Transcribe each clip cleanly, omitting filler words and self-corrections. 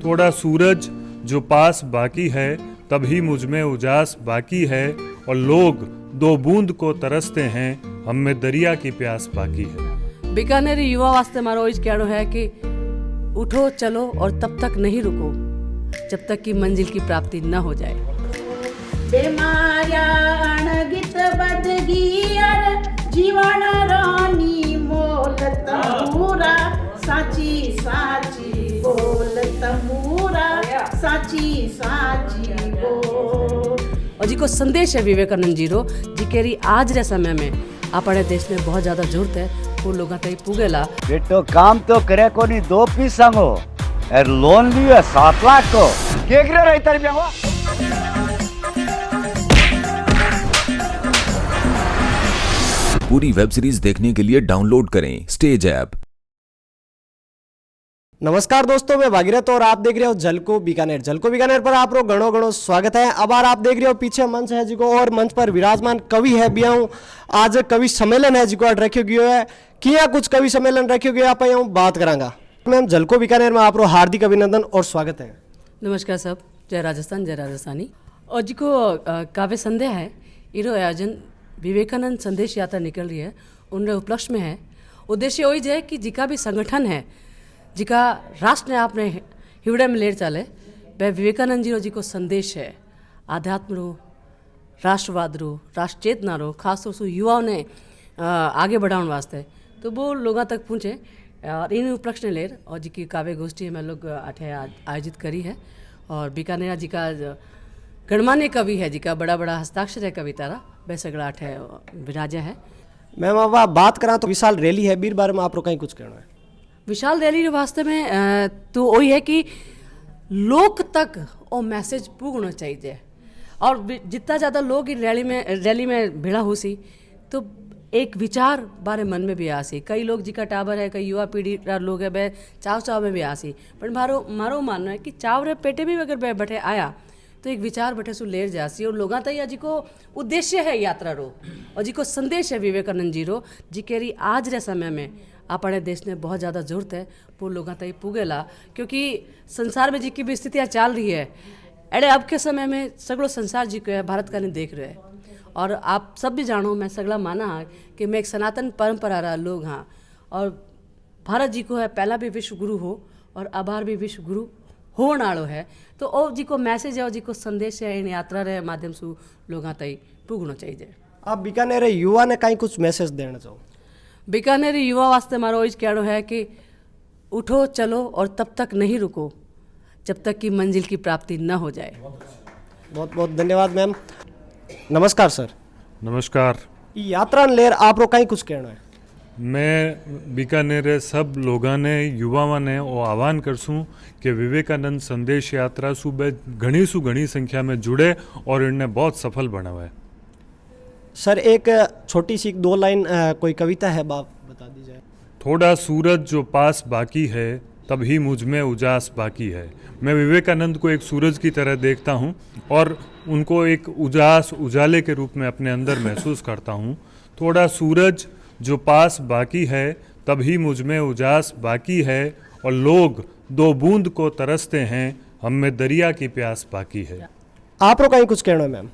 थोड़ा सूरज जो पास बाकी है, तभी मुझ में उजास बाकी है, और लोग दो बूंद को तरसते हैं, हम में दरिया की प्यास बाकी है। बीकानेरी युवा वास्ते मारो इज कहनो है कि उठो चलो और तब तक नहीं रुको जब तक कि मंजिल की प्राप्ति न हो जाए। बेमाया अणगित बदगियर जीवन रानी मोल तमूरा साची साची बोल तमूरा साची साची बोल। और जी को संदेश है विवेकानंद जी रो जी केरी आज रे समय में अपने देश में बहुत ज्यादा जरूरत है वो लोग तई पुगेला। बेटो काम तो करे को नहीं 2 पीस संगो और लोन लियो 7 लाख को केकरे रही तरबिया हुआ। पूरी वेब सीरीज देखने के लिए डाउनलोड करें स्टेज ऐप। नमस्कार दोस्तों, मैं भागीरथ और आप देख रहे हो झलको बीकानेर। झलको बीकानेर पर आप लोग घणो घणो स्वागत है। अब आप देख रहे हो पीछे मंच है जी को, और मंच पर विराजमान कवि है बियाऊ। आज कवि सम्मेलन है जी को रखो गयो है किया कुछ कवि सम्मेलन रखो गयो आप बात करांगा। मैम झलको बीकानेर में आप हार्दिक अभिनंदन और स्वागत है। नमस्कार सब, जय राजस्थान जय राजस्थानी। और जी को काव्य संध्या है इरो आयोजन विवेकानंद संदेश यात्रा निकल रही है उन उपलक्ष्य में है। उद्देश्य वही है कि जिका भी संगठन है जिका राष्ट्र ने आपने हिवड़े में लेर चाले वह विवेकानंद जी को संदेश है आध्यात्म रो, राष्ट्रवाद रो, राष्ट्र चेतना रो, खास तौर से युवाओं ने आगे बढ़ाने वास्ते तो वो लोगों तक पहुँचे। और इन उपलक्ष्य ने लेर और जी की काव्य गोष्ठी में लोग अठे आयोजित करी है। और बीकानेर जी का गणमान्य कवि है जी का बड़ा बड़ा हस्ताक्षर है कविता रा वह सगड़ा अठे विराजा है। मैम अब आप बात करा तो विशाल रैली है बीर बारे में आप कहीं कुछ कहना है। विशाल रैली वास्ते में तो वही है कि लोग तक वो मैसेज पूगना चाहिए और जितना ज़्यादा लोग इन रैली में भिड़ा हो सी तो एक विचार बारे मन में भी आसी। कई लोग जिका टाबर है, कई युवा पीढ़ी लोग है वह चाव में भी आसी, पर मारो मानना है कि चाव रे पेटे भी अगर बैठे आया तो एक विचार बैठे सु लेर जासी। और लोग तई जी को उद्देश्य है यात्रा रो और जी को संदेश है विवेकानंद जी रो जी केरी आज रे समय में अपने देश में बहुत ज़्यादा जरूरत है वो लोग तई पुगेला, क्योंकि संसार में जी की भी स्थितियाँ चल रही है अरे अब के समय में सगड़ो संसार जी को है भारत का नहीं देख रहे हैं। और आप सब भी जानो मैं सगला माना हाँ कि मैं एक सनातन परंपरा रहा लोग हाँ और भारत जी को है पहला भी विश्व गुरु हो और अबार भी विश्व गुरु हो नाड़ो है तो ओ जी को मैसेज है और जी को संदेश है इन यात्रा रे माध्यम से लोग तई पुगना चाहिए। आप बीकानेर युवा ने कहीं कुछ मैसेज देना चाहो। बीकानेरी युवा वास्ते मारो इज कहनो है कि उठो चलो और तब तक नहीं रुको जब तक कि मंजिल की प्राप्ति न हो जाए। बहुत बहुत धन्यवाद मैम। नमस्कार सर। नमस्कार। यात्रा लेर आप कहीं कुछ कहना है। मैं बीकानेर सब लोगों ने युवाओं ने वो आह्वान करसूँ कि विवेकानंद संदेश यात्रा सुबह घनी संख्या में जुड़े और इन्हें बहुत सफल बनावा है। सर एक छोटी सी 2 लाइन कोई कविता है बाप बता दी जाए। थोड़ा सूरज जो पास बाकी है तभी मुझ में उजास बाकी है। मैं विवेकानंद को एक सूरज की तरह देखता हूँ और उनको एक उजाले के रूप में अपने अंदर महसूस करता हूँ। थोड़ा सूरज जो पास बाकी है तभी मुझ में उजास बाकी है, और लोग 2 बूंद को तरसते हैं, हम में दरिया की प्यास बाकी है। आप कहीं कुछ कहना है मैम।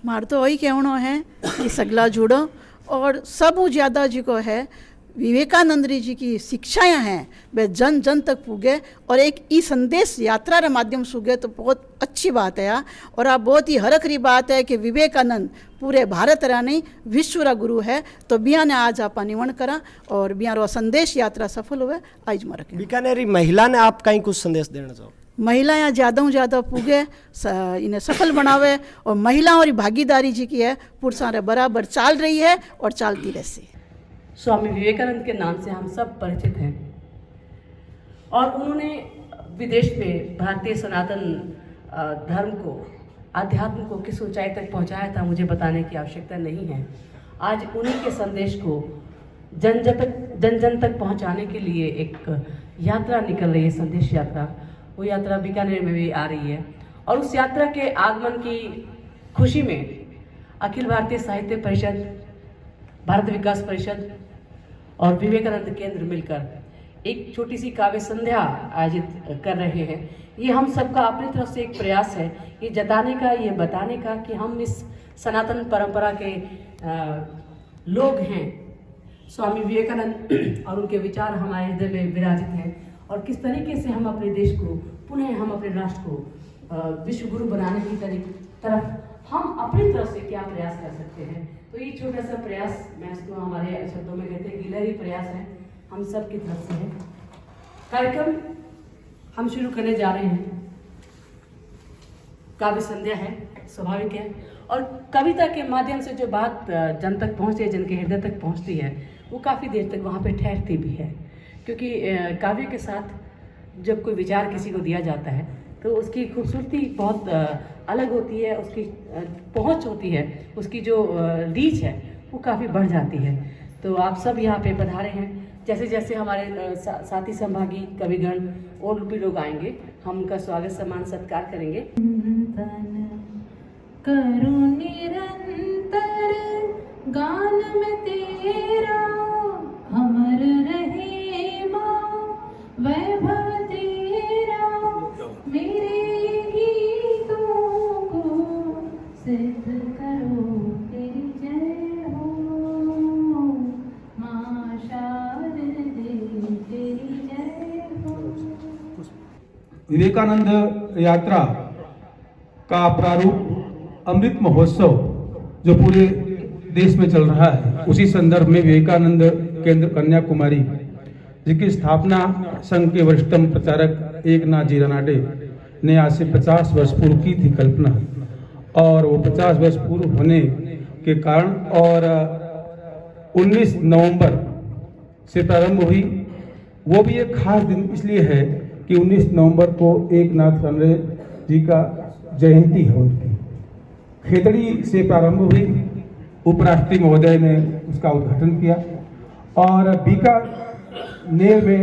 मार तो वही कहना है कि सगला जुड़ो और सब ज़्यादा जी को है विवेकानंद जी की शिक्षाएं हैं वे जन जन तक पुगे और एक ई संदेश यात्रा के माध्यम से गए तो बहुत अच्छी बात है। और आप बहुत ही हरकरी बात है कि विवेकानंद पूरे भारत रा नहीं विश्व रा गुरु है तो बिया ने आज आप निवण करा और बिया रो संदेश यात्रा सफल हुए आज मरके। बीकानेरी महिला ने आप कहीं कुछ संदेश देना चाहो। महिलाएं ज़्यादा पुगे इन्हें सफल बनावे और महिलाओं की भागीदारी जी की है पुरुषों रे बराबर चाल रही है और चालती रहती। स्वामी विवेकानंद के नाम से हम सब परिचित हैं और उन्होंने विदेश में भारतीय सनातन धर्म को आध्यात्म को किस ऊंचाई तक पहुंचाया था मुझे बताने की आवश्यकता नहीं है। आज उन्हीं के संदेश को जन जन तक पहुंचाने के लिए एक यात्रा निकल रही है, संदेश यात्रा। वो यात्रा बीकानेर में भी आ रही है और उस यात्रा के आगमन की खुशी में अखिल भारतीय साहित्य परिषद, भारत विकास परिषद और विवेकानंद केंद्र मिलकर एक छोटी सी काव्य संध्या आयोजित कर रहे हैं। ये हम सबका अपनी तरफ से एक प्रयास है, ये जताने का, ये बताने का कि हम इस सनातन परंपरा के लोग हैं। स्वामी विवेकानंद और उनके विचार हमारे हृदय में विराजित हैं, और किस तरीके से हम अपने देश को, पुनः हम अपने राष्ट्र को विश्व गुरु बनाने की तरफ हम अपनी तरफ से क्या प्रयास कर सकते हैं। तो ये छोटा सा प्रयास, मैं इसको हमारे शब्दों में कहते हैं गिलहरी प्रयास है, हम सब की तरफ से है। कार्यक्रम हम शुरू करने जा रहे हैं। काव्य संध्या है, स्वाभाविक है, और कविता के माध्यम से जो बात जन तक पहुँचती है, जन के हृदय तक पहुँचती है, वो काफ़ी देर तक वहाँ पे ठहरती भी है। क्योंकि काव्य के साथ जब कोई विचार किसी को दिया जाता है तो उसकी खूबसूरती बहुत अलग होती है, उसकी पहुँच होती है, उसकी जो रीच है वो काफ़ी बढ़ जाती है। तो आप सब यहाँ पे पधारे हैं। जैसे जैसे हमारे साथी संभागी कविगण और भी लोग आएंगे, हम उनका स्वागत सम्मान सत्कार करेंगे। करूं निरंतर गान में तेरा, अमर रहे माँ वैभव तेरा, मेरे गीतों को सिद्ध करो तेरी जय हो, माँ शारदे तेरी जय हो। विवेकानंद यात्रा का प्रारूप अमृत महोत्सव जो पूरे देश में चल रहा है, उसी संदर्भ में विवेकानंद केंद्र कन्याकुमारी जिसकी स्थापना संघ के वरिष्ठतम प्रचारक एकनाथ जी रानाडे ने आज से 50 वर्ष पूर्व की थी कल्पना, और वो 50 वर्ष पूर्व होने के कारण और 19 नवंबर से प्रारंभ हुई। वो भी एक खास दिन इसलिए है कि 19 नवंबर को एकनाथ रानाडे जी का जयंती है उनकी। खेतड़ी से प्रारंभ हुई, उपराष्ट्रपति महोदय ने उसका उद्घाटन किया, और बीकानेर में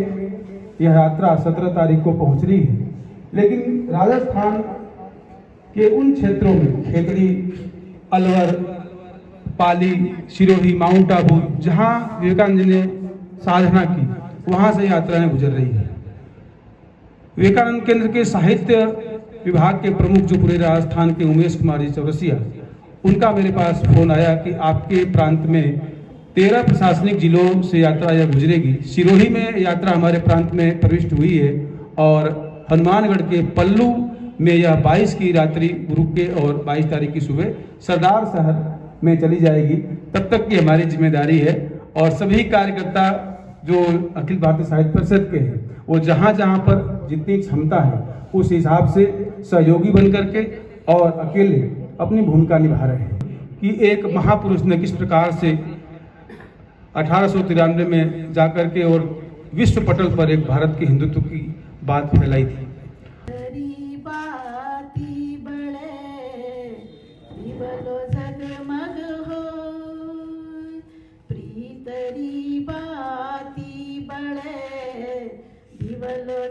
यह यात्रा 17 तारीख को पहुंच रही है। लेकिन राजस्थान के उन क्षेत्रों में खेतड़ी, अलवर, पाली, सिरोही, माउंट आबू, जहां विवेकानंद जी ने साधना की, वहां से यात्राएं गुजर रही है। विवेकानंद केंद्र के साहित्य विभाग के प्रमुख जो पूरे राजस्थान के उमेश कुमार जी चौरसिया, उनका मेरे पास फोन आया कि आपके प्रांत में 13 प्रशासनिक जिलों से यात्रा यह गुजरेगी। सिरोही में यात्रा हमारे प्रांत में प्रविष्ट हुई है, और हनुमानगढ़ के पल्लू में यह 22 की रात्रि गुरु के और 22 तारीख की सुबह सरदार शहर में चली जाएगी। तब तक की हमारी जिम्मेदारी है, और सभी कार्यकर्ता जो अखिल भारतीय साहित्य परिषद के हैं, वो जहाँ जहाँ पर जितनी क्षमता है उस हिसाब से सहयोगी बन करके और अकेले अपनी भूमिका निभा रहे हैं कि एक महापुरुष ने किस प्रकार से 1893 में जाकर के और विश्व पटल पर एक भारत के हिंदुत्व की बात फैलाई थी।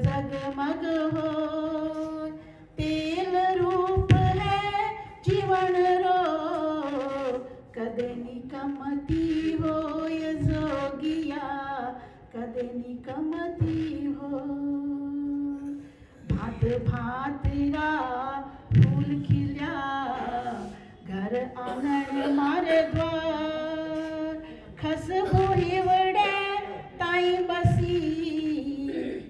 जगमग हो तेल रूप है जीवन रो, कदे निकमती हो ये जोगिया, कदे निकमती हो। भात भात रा फूल खिल्या, घर आंगन मारे द्वार, खसबो हिवड़े ताई बसी,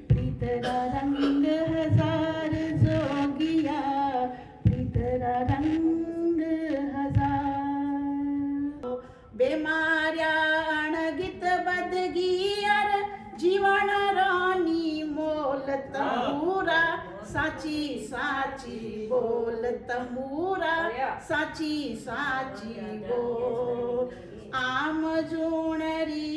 प्रीतरा रंग हजार जोगिया, प्रीतरा रंग हजार। बेमार्या अणगित बदगियर जीवन रानी मोल तंबूरा, साची साची बोल तंबूरा, साची साची बोल। आम जूणरी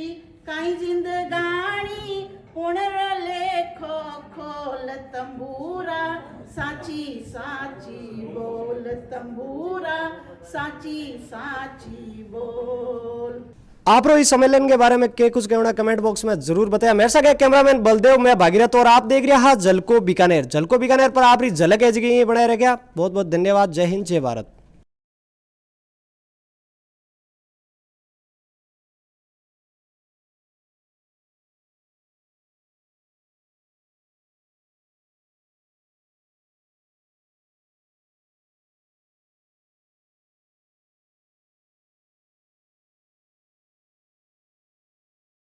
काई जिंदगानी पुणर लेखो खोल तंबूरा, साची साची बोल तंबूरा, साची साची बोल। आप इस सम्मेलन के बारे में के कुछ कहना कमेंट बॉक्स में जरूर बताया। मेरे साथ कैमरामैन बलदेव, मैं भागीरथ, और आप देख रहे हैं जलको बीकानेर। जलको बीकानेर पर आप झलक है जी बने रह गया। बहुत बहुत धन्यवाद। जय हिंद, जय भारत।